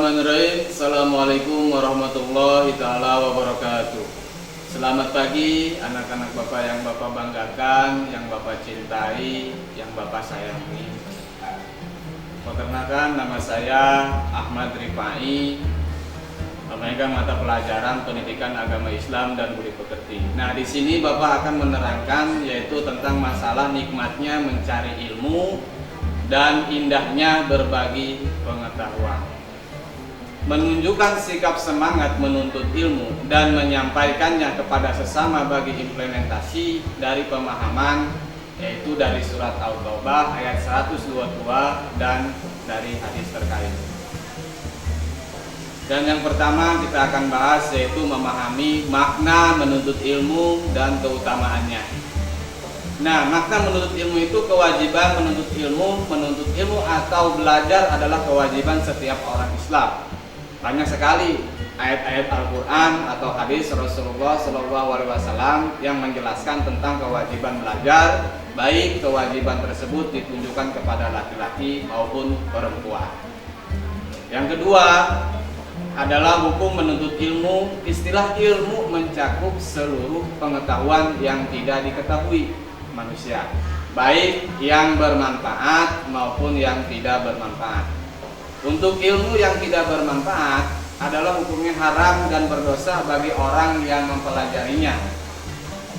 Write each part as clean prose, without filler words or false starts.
Bismillahirrahmanirrahim. Assalamualaikum warahmatullahi ta'ala wabarakatuh. Selamat pagi anak-anak Bapak yang Bapak banggakan, yang Bapak cintai, yang Bapak sayangi. Perkenalkan, nama saya Ahmad Rifai, memegang mata pelajaran Pendidikan Agama Islam dan Budi Pekerti. Nah, di sini Bapak akan menerangkan yaitu tentang masalah nikmatnya mencari ilmu dan indahnya berbagi pengetahuan. Menunjukkan sikap semangat menuntut ilmu dan menyampaikannya kepada sesama bagi implementasi dari pemahaman, yaitu dari surat Al-Taubah ayat 122 dan dari hadis terkait. Dan yang pertama kita akan bahas yaitu memahami makna menuntut ilmu dan keutamaannya. Nah, makna menuntut ilmu itu kewajiban menuntut ilmu atau belajar adalah kewajiban setiap orang Islam. Banyak sekali ayat-ayat Al-Quran atau hadis Rasulullah SAW yang menjelaskan tentang kewajiban belajar, baik kewajiban tersebut ditunjukkan kepada laki-laki maupun perempuan. Yang kedua adalah hukum menuntut ilmu. Istilah ilmu mencakup seluruh pengetahuan yang tidak diketahui manusia, baik yang bermanfaat maupun yang tidak bermanfaat. Untuk ilmu yang tidak bermanfaat adalah hukumnya haram dan berdosa bagi orang yang mempelajarinya,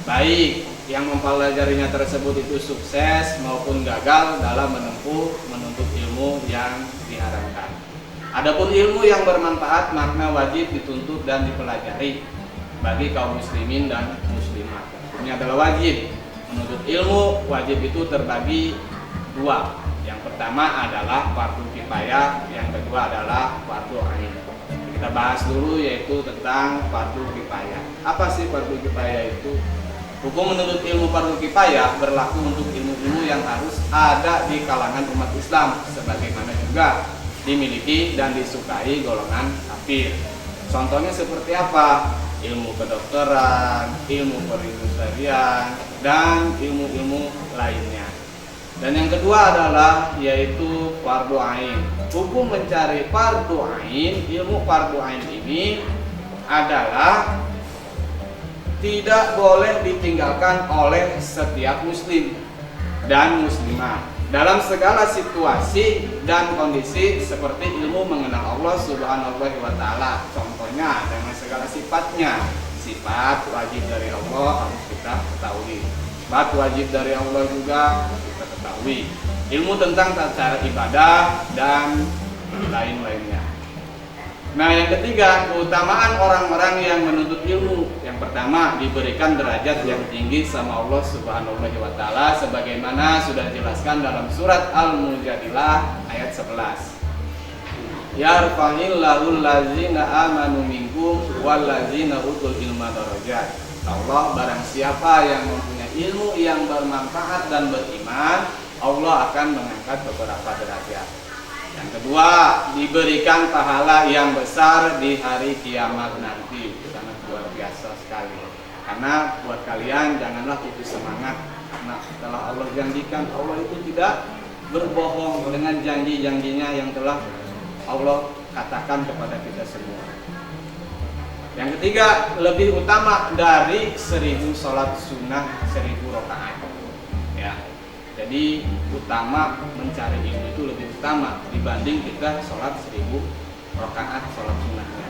baik yang mempelajarinya tersebut itu sukses maupun gagal dalam menuntut ilmu yang diharamkan. Adapun ilmu yang bermanfaat makna wajib dituntut dan dipelajari bagi kaum muslimin dan muslimat. Ini adalah wajib. Menuntut ilmu wajib itu terbagi dua. Yang pertama adalah fardu kifayah, yang kedua adalah fardu ain. Kita bahas dulu yaitu tentang fardu kifayah. Apa sih fardu kifayah itu? Hukum menuntut ilmu fardu kifayah berlaku untuk ilmu-ilmu yang harus ada di kalangan umat Islam, sebagaimana juga dimiliki dan disukai golongan kafir. Contohnya seperti apa? Ilmu kedokteran, ilmu perindustrian, dan ilmu-ilmu lainnya. Dan yang kedua adalah yaitu fardu ain. Hukum mencari fardu ain, ilmu fardu ain ini adalah tidak boleh ditinggalkan oleh setiap muslim dan muslimah dalam segala situasi dan kondisi, seperti ilmu mengenal Allah Subhanahu wa Ta'ala. Contohnya dengan segala sifatnya. Sifat wajib dari Allah harus kita ketahui. Sifat wajib dari Allah juga kita ketahui. Ilmu tentang cara ibadah dan lain-lainnya. Nah, yang ketiga, keutamaan orang-orang yang menuntut ilmu. Yang pertama, diberikan derajat yang tinggi sama Allah Subhanahu wa Ta'ala, sebagaimana sudah dijelaskan dalam surat Al-Mujadilah ayat 11. Yarfa'illahul ladzina amanu minkum wal ladzina utul ilma darajat. Allah, barang siapa yang mempunyai ilmu yang bermanfaat dan beriman, Allah akan mengangkat beberapa derajat. Yang kedua, diberikan pahala yang besar di hari kiamat nanti. Sangat luar biasa sekali. Karena buat kalian janganlah putus semangat, karena setelah Allah janjikan, Allah itu tidak berbohong dengan janji-janjinya yang telah Allah katakan kepada kita semua. Yang ketiga, lebih utama dari 1000 sholat sunnah 1000 rakaat. Ya. Jadi utama mencari ilmu itu lebih utama dibanding kita sholat 1000 rakaat sholat sunnahnya.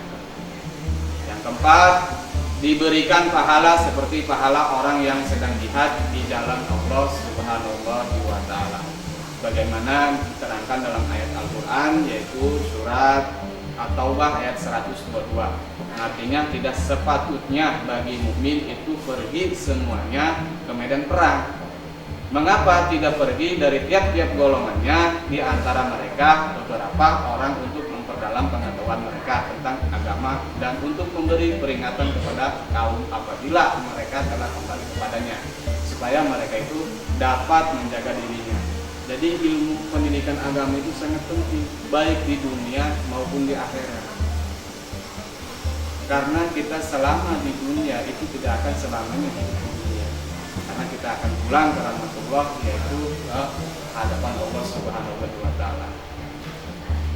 Yang keempat, diberikan pahala seperti pahala orang yang sedang jihad di jalan Allah Subhanahu wa Ta'ala. Bagaimana diterangkan dalam ayat Al-Quran, yaitu surat At-Taubah ayat 122. Artinya tidak sepatutnya bagi mukmin itu pergi semuanya ke medan perang. Mengapa tidak pergi dari tiap-tiap golongannya, di antara mereka beberapa orang untuk memperdalam pengetahuan mereka tentang agama dan untuk memberi peringatan kepada kaum apabila mereka telah kembali kepadanya, supaya mereka itu dapat menjaga dirinya. Jadi ilmu pendidikan agama itu sangat penting, baik di dunia maupun di akhirat. Karena kita selama di dunia itu tidak akan selamanya di dunia, karena kita akan pulang ke rahmatullah, yaitu ke hadapan Allah Subhanahu wa Ta'ala.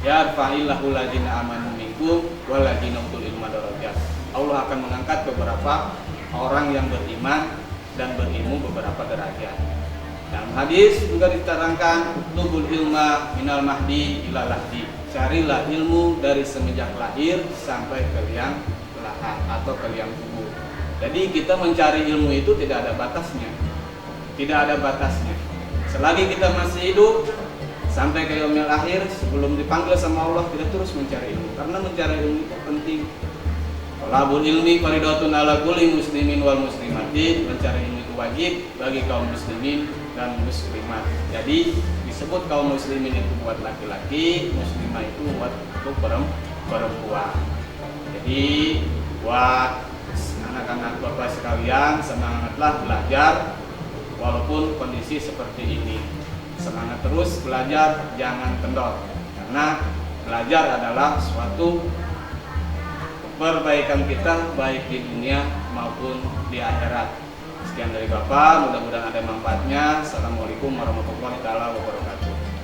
yarfa'illahu ladzina amanu minkum wal ladzina utul ilma darajat. Allah akan mengangkat beberapa orang yang beriman dan berilmu beberapa derajat. Dalam hadis juga diterangkan tubul ilma minal mahdi ila lahdi. Carilah ilmu dari semenjak lahir sampai ke liang lahat atau ke liang tubuh. Jadi kita mencari ilmu itu tidak ada batasnya. Tidak ada batasnya. Selagi kita masih hidup sampai ke yaumil akhir, sebelum dipanggil sama Allah, kita terus mencari ilmu. Karena mencari ilmu itu penting. Talabul ilmi faridatun ala kulli muslimin wal muslimati. Mencari ilmu itu wajib bagi kaum muslimin dan muslimat. Jadi disebut kaum muslimin itu buat laki-laki, muslimah itu buat untuk perempuan. Jadi buat anak-anak bapak sekalian, semangatlah belajar walaupun kondisi seperti ini. Semangat terus belajar, jangan kendor. Karena belajar adalah suatu perbaikan kita baik di dunia maupun di akhirat. Sekian dari Bapak, mudah-mudahan ada manfaatnya. Assalamualaikum warahmatullahi wabarakatuh.